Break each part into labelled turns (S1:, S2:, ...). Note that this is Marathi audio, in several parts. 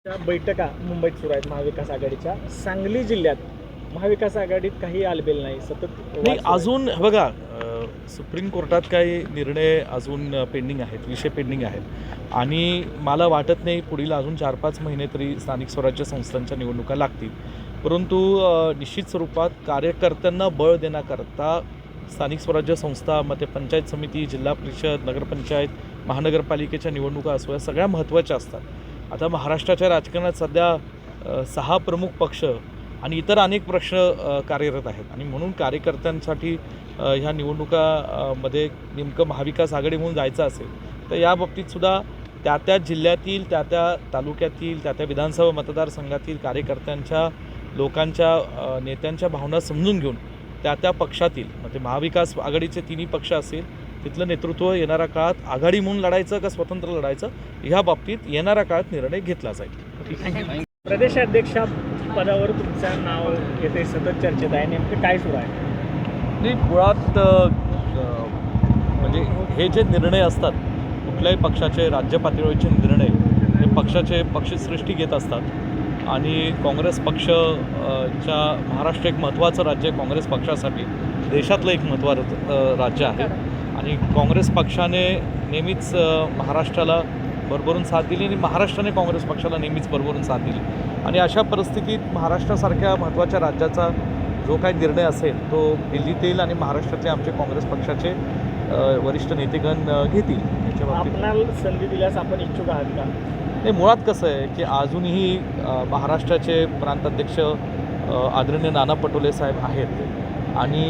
S1: त्या बैठका मुंबईत सुरू आहेत महाविकास आघाडीच्या. सांगली जिल्ह्यात महाविकास आघाडीत काही आलबेल नाही, सतत वाद
S2: नाही.
S1: सुरू आहे.
S2: अजून बघा, सुप्रीम कोर्टात काही निर्णय अजून पेंडिंग आहेत, विषय पेंडिंग आहेत आणि मला वाटत नाही पुढील अजून 4-5 महिने तरी स्थानिक स्वराज्य संस्थांच्या निवडणुका लागतील. परंतु निश्चित स्वरूपात कार्यकर्त्यांना बळ देण्याकरता स्थानिक स्वराज्य संस्था, मग ते पंचायत समिती, जिल्हा परिषद, नगरपंचायत, महानगरपालिकेच्या निवडणुका असो, या सगळ्या महत्त्वाच्या असतात. आता महाराष्ट्राच्या राजकारणात सध्या 6 प्रमुख पक्ष आणि इतर अनेक प्रश्न कार्यरत आहेत आणि म्हणून कार्यकर्त्यांसाठी ह्या निवडणुकामध्ये नेमकं महाविकास आघाडी म्हणून जायचं असेल तर या बाबतीतसुद्धा त्या जिल्ह्यातील, त्या तालुक्यातील, त्या विधानसभा मतदारसंघातील कार्यकर्त्यांच्या, लोकांच्या, नेत्यांच्या भावना समजून घेऊन त्या पक्षातील, मग ते महाविकास आघाडीचे तिन्ही पक्ष असेल, तिथलं नेतृत्व येणाऱ्या काळात आघाडी म्हणून लढायचं का स्वतंत्र लढायचं, ह्या बाबतीत येणाऱ्या काळात निर्णय घेतला जाईल.
S1: प्रदेशाध्यक्षा पदावर तुमचं नाव येते, सतत चर्चेत आहे. नेमकं काय सुरू आहे?
S2: नाही, मुळात म्हणजे हे जे निर्णय असतात, कुठल्याही पक्षाचे राज्य पातळीवरचे निर्णय हे पक्षाचे पक्षश्रेष्ठी घेत असतात आणि काँग्रेस पक्षच्या महाराष्ट्र एक महत्त्वाचं राज्य आहे. काँग्रेस पक्षासाठी देशातलं एक महत्त्वाचं राज्य आहे आणि काँग्रेस पक्षाने नेहमीच महाराष्ट्राला भरभरून साथ दिली आणि महाराष्ट्राने काँग्रेस पक्षाला नेहमीच भरभरून साथ दिली आणि अशा परिस्थितीत महाराष्ट्रासारख्या महत्त्वाच्या राज्याचा जो काही निर्णय असेल तो दिल्लीत येईल आणि महाराष्ट्रातले आमचे काँग्रेस पक्षाचे वरिष्ठ नेतेगण घेतील. याच्या बाबतीत
S1: आपणाला संधी दिल्यास आपण इच्छुक आहात का?
S2: नाही, मुळात कसं आहे की अजूनही महाराष्ट्राचे प्रांताध्यक्ष आदरणीय नाना पटोले साहेब आहेत आणि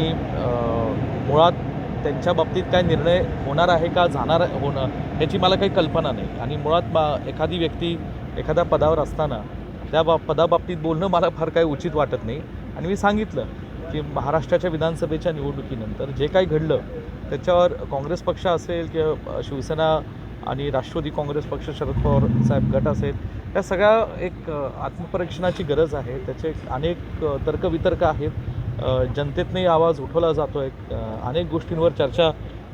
S2: मुळात त्यांच्या बाबतीत काय निर्णय होणार आहे का जाणार होणं ह्याची मला काही कल्पना नाही आणि मुळात एखादी व्यक्ती एखाद्या पदावर असताना त्या पदाबाबतीत बोलणं मला फार काही उचित वाटत नाही आणि मी सांगितलं की महाराष्ट्राच्या विधानसभेच्या निवडणुकीनंतर जे काही घडलं त्याच्यावर काँग्रेस पक्ष असेल किंवा शिवसेना आणि राष्ट्रवादी काँग्रेस पक्ष, शरद पवार साहेब गट असेल, या सगळ्या एक आत्मपरीक्षणाची गरज आहे. त्याचे अनेक तर्कवितर्क आहेत, जनतेतनंही आवाज उठवला जातो आहे, अनेक गोष्टींवर चर्चा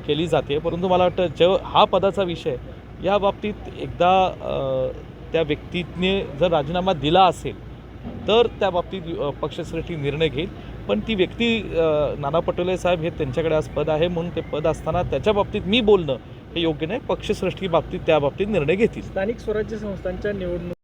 S2: केली जाते. परंतु मला वाटतं जेव्हा हा पदाचा विषय या बाबतीत एकदा त्या व्यक्तीने जर राजीनामा दिला असेल तर त्या बाबतीत पक्षश्रेष्ठी निर्णय घेईल. पण ती व्यक्ती नाना पटोले साहेब हे त्यांच्याकडे आज पद आहे म्हणून ते पद असताना त्याच्या बाबतीत मी बोलणं हे योग्य नाही. पक्षश्रेष्ठी बाबतीत त्या बाबतीत निर्णय घेतील.
S1: स्थानिक स्वराज्य संस्थांच्या निवडणूक